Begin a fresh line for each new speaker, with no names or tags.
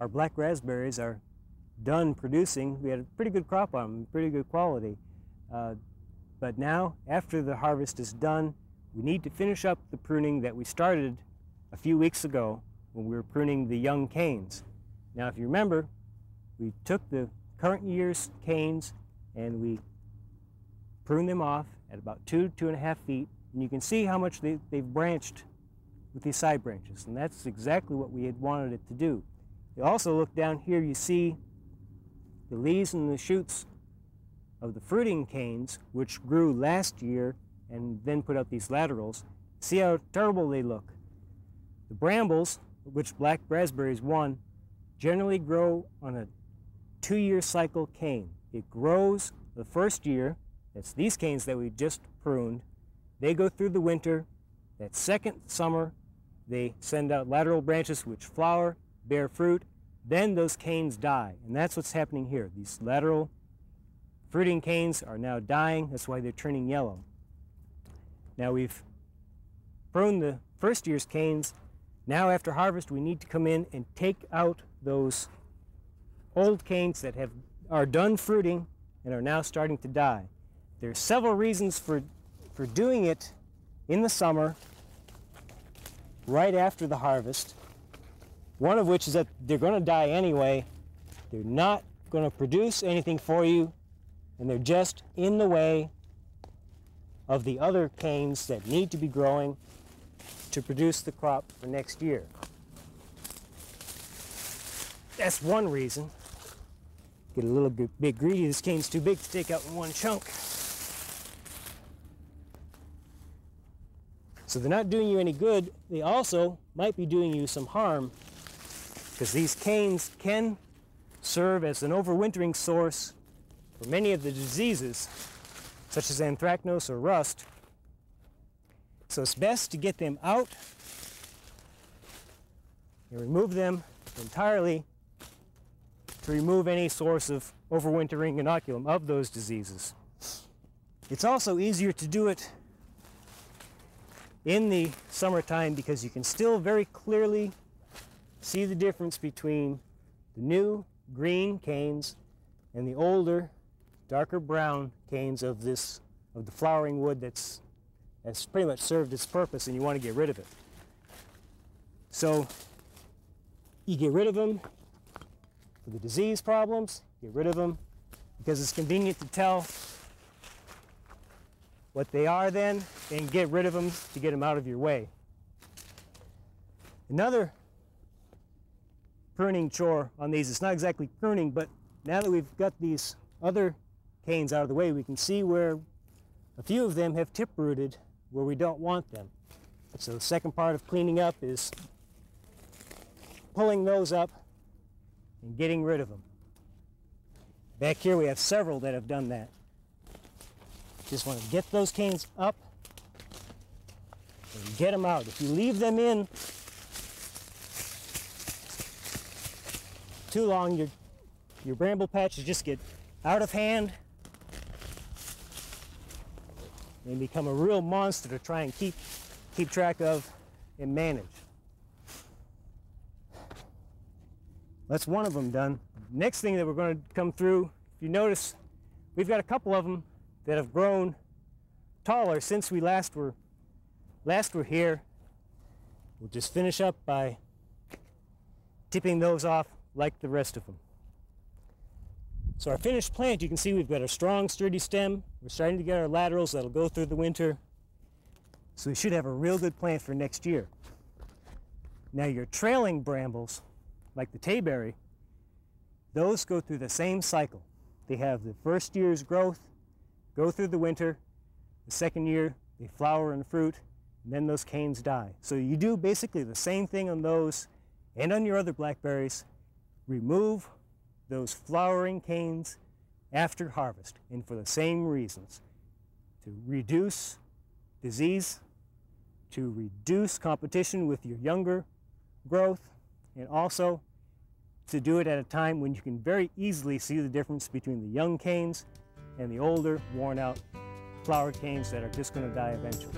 our black raspberries are done producing. We had a pretty good crop on them, pretty good quality. But now, after the harvest is done, we need to finish up the pruning that we started a few weeks ago when we were pruning the young canes. Now, if you remember, we took the current year's canes and we pruned them off at about 2.5 feet, and you can see how much they've branched with these side branches, and that's exactly what we had wanted it to do. You also look down here, you see the leaves and the shoots of the fruiting canes, which grew last year and then put out these laterals. See how terrible they look. The brambles, which black raspberries won, generally grow on a 2-year cycle cane. It grows the first year, that's these canes that we just pruned. They go through the winter. That second summer, they send out lateral branches which flower, bear fruit. Then those canes die, and that's what's happening here. These lateral fruiting canes are now dying. That's why they're turning yellow. Now we've pruned the first year's canes. Now after harvest, we need to come in and take out those old canes that are done fruiting and are now starting to die. There are several reasons for doing it in the summer, right after the harvest. One of which is that they're going to die anyway. They're not going to produce anything for you, and they're just in the way of the other canes that need to be growing to produce the crop for next year. That's one reason. Get a little bit greedy. This cane's too big to take out in one chunk. So they're not doing you any good. They also might be doing you some harm, because these canes can serve as an overwintering source for many of the diseases, such as anthracnose or rust. So it's best to get them out and remove them entirely to remove any source of overwintering inoculum of those diseases. It's also easier to do it in the summertime because you can still very clearly see the difference between the new green canes and the older, darker brown canes of the flowering wood that's pretty much served its purpose, and you want to get rid of it. So you get rid of them for the disease problems, get rid of them because it's convenient to tell what they are then, and get rid of them to get them out of your way. Another pruning chore on these, it's not exactly pruning, but now that we've got these other canes out of the way, we can see where a few of them have tip rooted where we don't want them. So the second part of cleaning up is pulling those up and getting rid of them. Back here we have several that have done that. Just want to get those canes up and get them out. If you leave them in too long, your bramble patches just get out of hand and become a real monster to try and keep track of and manage. That's one of them done. Next thing that we're going to come through, if you notice, we've got a couple of them that have grown taller since we last were here. We'll just finish up by tipping those off like the rest of them. So our finished plant, you can see we've got a strong, sturdy stem. We're starting to get our laterals that'll go through the winter. So we should have a real good plant for next year. Now your trailing brambles, like the tayberry, those go through the same cycle. They have the first year's growth, go through the winter, the second year they flower and fruit, and then those canes die. So you do basically the same thing on those and on your other blackberries. Remove those flowering canes after harvest, and for the same reasons, to reduce disease, to reduce competition with your younger growth, and also to do it at a time when you can very easily see the difference between the young canes and the older, worn out flowered canes that are just going to die eventually.